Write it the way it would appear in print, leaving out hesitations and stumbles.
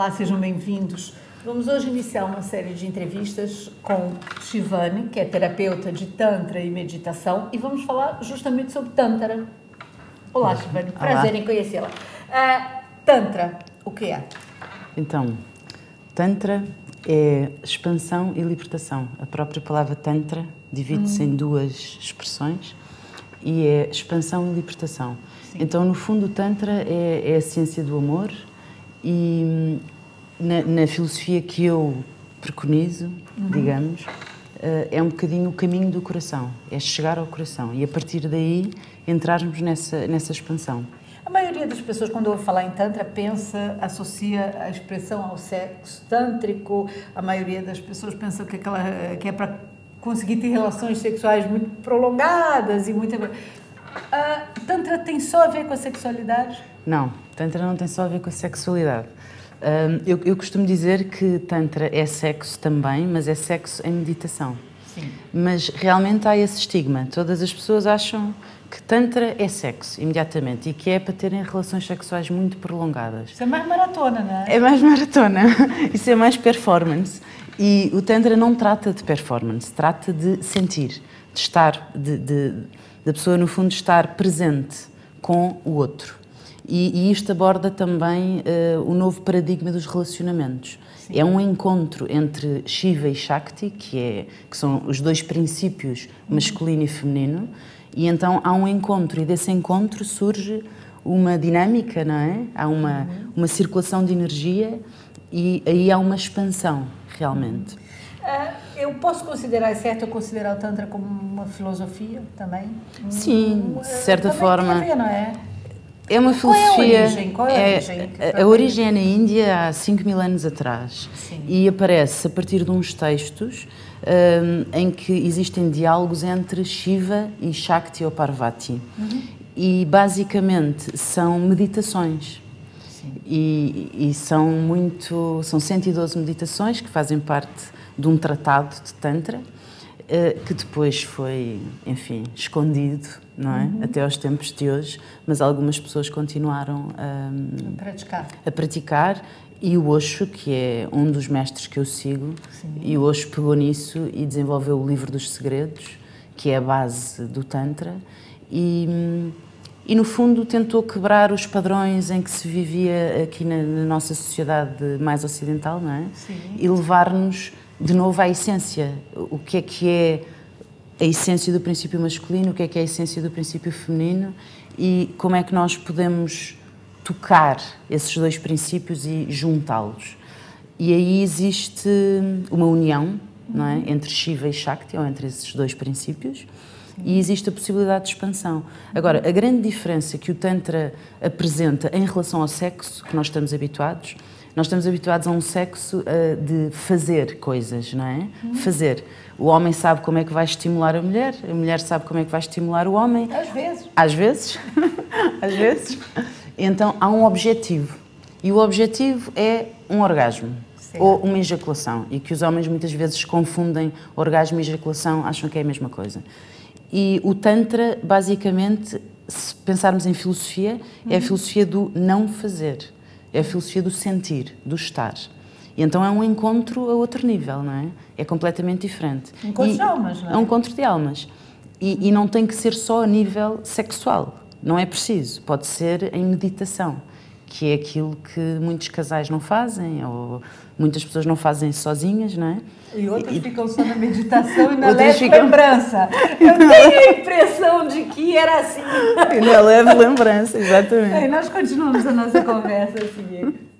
Olá, sejam bem-vindos. Vamos hoje iniciar uma série de entrevistas com Shivani, que é terapeuta de Tantra e meditação, e vamos falar justamente sobre Tantra. Olá, Shivani, prazer em conhecê-la. Tantra, o que é? Então, Tantra é expansão e libertação. A própria palavra Tantra divide-se em duas expressões e é expansão e libertação. Sim. Então, no fundo, o Tantra é a ciência do amor e na filosofia que eu preconizo, digamos, é um bocadinho o caminho do coração, é chegar ao coração e a partir daí entrarmos nessa expansão. A maioria das pessoas, quando ouve falar em Tantra, associa a expressão ao sexo tântrico. A maioria das pessoas pensa que é para conseguir ter relações sexuais muito prolongadas e muito... Tantra tem só a ver com a sexualidade? Não, Tantra não tem só a ver com a sexualidade. Eu costumo dizer que Tantra é sexo também, mas é sexo em meditação. Sim. Mas realmente há esse estigma. Todas as pessoas acham que Tantra é sexo, imediatamente, e que é para terem relações sexuais muito prolongadas. Isso é mais maratona, não é? É mais maratona. Isso é mais performance. E o Tantra não trata de performance, trata de sentir, de estar, da pessoa, no fundo, estar presente com o outro. E isto aborda também o novo paradigma dos relacionamentos. Sim. É um encontro entre Shiva e Shakti, que são os dois princípios, masculino e feminino, e então há um encontro, e desse encontro surge uma dinâmica, não é? Há uma circulação de energia e aí há uma expansão, realmente. Eu posso considerar, é certo eu considerar o Tantra como uma filosofia também? Sim, de certa forma. Tem a ver, não é? É uma filosofia. Qual é a origem? A origem é na Índia há 5.000 anos atrás. Sim. E aparece a partir de uns textos em que existem diálogos entre Shiva e Shakti ou Parvati. E basicamente são meditações. E são 112 meditações que fazem parte de um tratado de Tantra que depois foi, enfim, escondido, não é? Até aos tempos de hoje, mas algumas pessoas continuaram a praticar. E o Osho, que é um dos mestres que eu sigo, e o Osho pegou nisso e desenvolveu o Livro dos Segredos, que é a base do Tantra, e no fundo tentou quebrar os padrões em que se vivia aqui na nossa sociedade mais ocidental, não é? Sim. E levar-nos de novo à essência. O que é a essência do princípio masculino, o que é a essência do princípio feminino e como é que nós podemos tocar esses dois princípios e juntá-los. E aí existe uma união, não é? Entre Shiva e Shakti, ou entre esses dois princípios, e existe a possibilidade de expansão. Agora, a grande diferença que o Tantra apresenta em relação ao sexo, que nós estamos habituados a um sexo de fazer coisas, não é? Fazer. O homem sabe como é que vai estimular a mulher sabe como é que vai estimular o homem. Às vezes. Às vezes. Às vezes. Então, há um objetivo. E o objetivo é um orgasmo. Certo. Ou uma ejaculação. E que os homens muitas vezes confundem orgasmo e ejaculação, acham que é a mesma coisa. E o Tantra, basicamente, se pensarmos em filosofia, é a filosofia do não fazer. É a filosofia do sentir, do estar. E então é um encontro a outro nível, não é? É completamente diferente. Encontro de almas, não é? É um encontro de almas. E não tem que ser só a nível sexual. Não é preciso. Pode ser em meditação, que é aquilo que muitos casais não fazem, ou muitas pessoas não fazem sozinhas, não é? E outras ficam só na meditação e na leve lembrança. Eu tenho a impressão de que era assim. E na leve lembrança, exatamente. E nós continuamos a nossa conversa a seguir.